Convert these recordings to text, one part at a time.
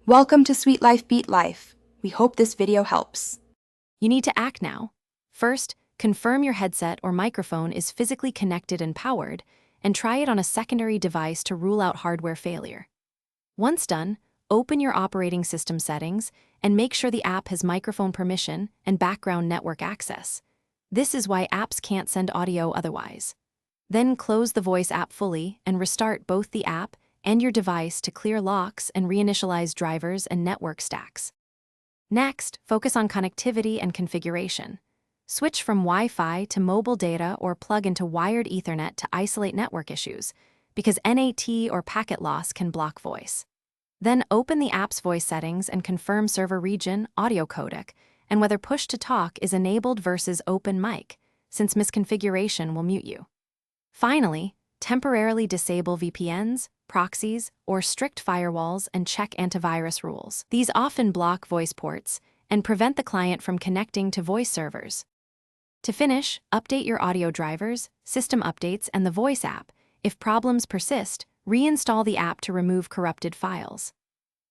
Welcome to Sweet Life Beat Life. We hope this video helps. You need to act now. First, confirm your headset or microphone is physically connected and powered, and try it on a secondary device to rule out hardware failure. Once done, open your operating system settings and make sure the app has microphone permission and background network access. This is why apps can't send audio otherwise. Then close the voice app fully and restart both the app and your device to clear locks and reinitialize drivers and network stacks. Next, focus on connectivity and configuration. Switch from Wi-Fi to mobile data or plug into wired Ethernet to isolate network issues, because NAT or packet loss can block voice. Then open the app's voice settings and confirm server region, audio codec, and whether push-to-talk is enabled versus open mic, since misconfiguration will mute you. Finally, temporarily disable VPNs, proxies, or strict firewalls and check antivirus rules. These often block voice ports and prevent the client from connecting to voice servers. To finish, update your audio drivers, system updates, and the voice app. If problems persist, reinstall the app to remove corrupted files.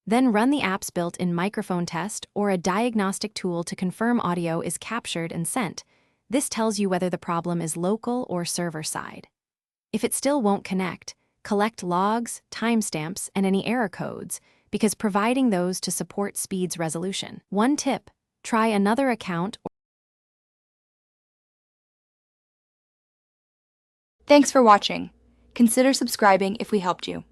Then run the app's built-in microphone test or a diagnostic tool to confirm audio is captured and sent. This tells you whether the problem is local or server-side. If it still won't connect, collect logs, timestamps, and any error codes, because providing those to support speeds resolution. One tip: try another account. Thanks for watching. Consider subscribing if we helped you.